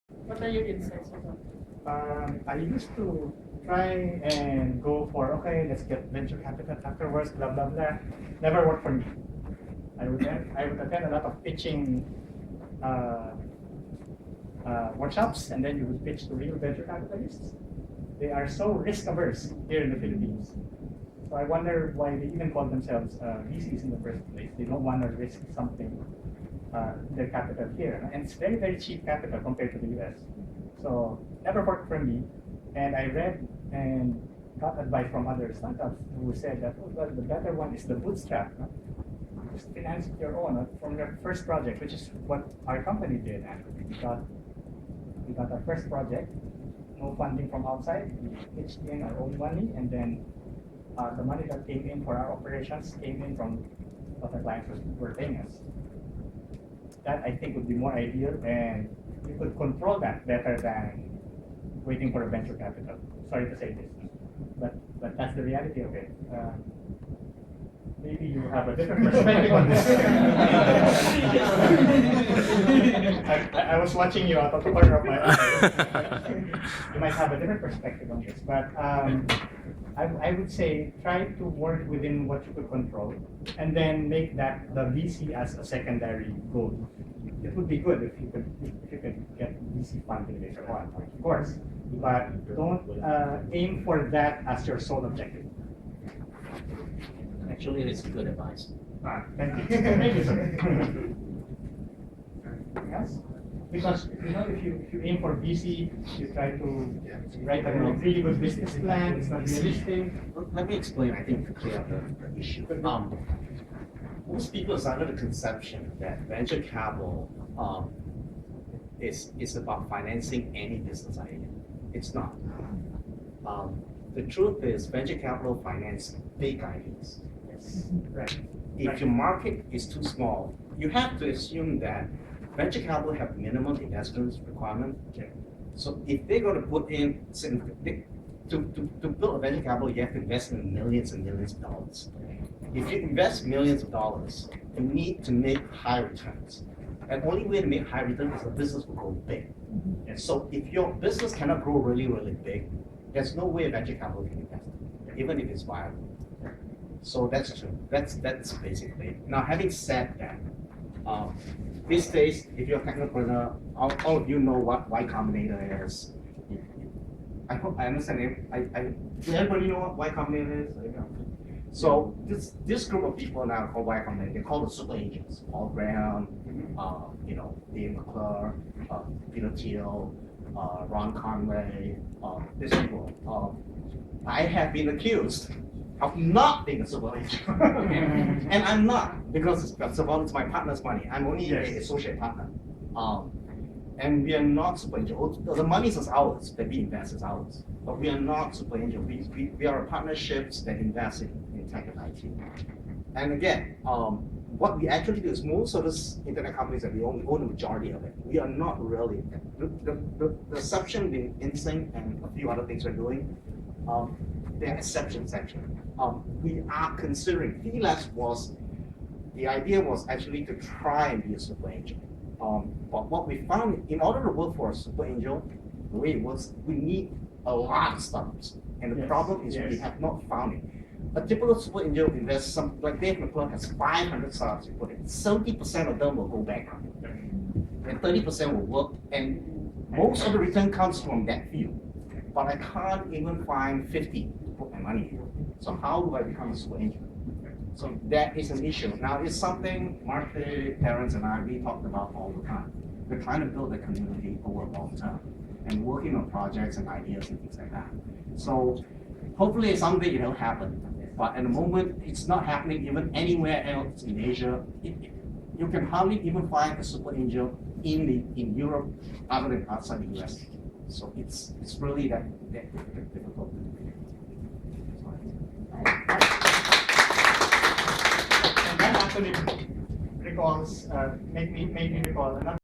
What are your insights on that? I used to try and go for, okay, let's get venture capital afterwards, blah, blah, blah. Never worked for me. I would attend a lot of pitching workshops, and then you would pitch to real venture capitalists. They are so risk averse here in the Philippines. So I wonder why they even call themselves VCs in the first place. They don't want to risk something, their capital here. And it's very, very cheap capital compared to the US. So never worked for me. And I read and got advice from other startups who said that, oh, well, the better one is the bootstrap. No? Just finance it your own from your first project, which is what our company did actually. We got our first project, no funding from outside. We pitched in our own money, and then the money that came in for our operations came in from what our clients were paying us. That I think would be more ideal, and you could control that better than waiting for a venture capital. Sorry to say this, but that's the reality of it. Maybe you have a different perspective on this. I was watching you out of the corner of my eye. You might have a different perspective on this, but I would say try to work within what you could control, and then make that the VC as a secondary goal. It would be good if you could get VC funding later on, of course, but don't aim for that as your sole objective. Actually, it's good advice. Thank you. Thank you, sir. Yes? Because if you aim for VC, you try to write a really good business plan. It's not realistic. Let me explain, I think, to clear up the issue. Most people are under the conception that venture capital is about financing any business idea. It's not. The truth is, venture capital finance big ideas. Right. If your market is too small, you have to assume that venture capital have minimum investment requirement. Okay. So if they're going to put in, to build a venture capital, you have to invest in millions and millions of dollars. If you invest millions of dollars, you need to make high returns. And only way to make high returns is the business will grow big. And so if your business cannot grow really, really big, there's no way venture capital can invest, even if it's viable. So that's true. That's basically it. Now, having said that, these days, if you're a technopreneur, all of you know what Y Combinator is. I hope I understand it. Does everybody know what Y Combinator is? So this group of people now called Y Combinator, they're called the super agents. Paul Graham, Dave McClure, Peter Thiel, Ron Conway, these people. I have been accused of not being a super agent. And I'm not, because it's my partner's money. I'm only an associate partner. And we are not super angel. The money is ours, that we invest is ours. But we are not super angel. We are partnerships that invest in tech and IT. And again, what we actually do is most of these internet companies that we own the majority of it. We are not really. The exception being Insync and a few other things we're doing, they're exceptions actually. We are considering, the idea was actually to try and be a super angel. But what we found, in order to work for a super angel, the way it works, we need a lot of startups. And the problem is we have not found it. A typical super angel invests like Dave McClure has 500 startups he put in. 70% of them will go bankrupt. And 30% will work, and most of the return comes from that field. But I can't even find 50 to put my money in. So how do I become a super angel? So that is an issue. Now it's something Mark, Terrence, and we talked about all the time. We're trying to build a community over a long term and working on projects and ideas and things like that. So hopefully someday it'll happen. But at the moment, it's not happening even anywhere else in Asia. You can hardly even find a super angel in Europe other than outside the US. So it's really that difficult. And that actually recalls, made me recall another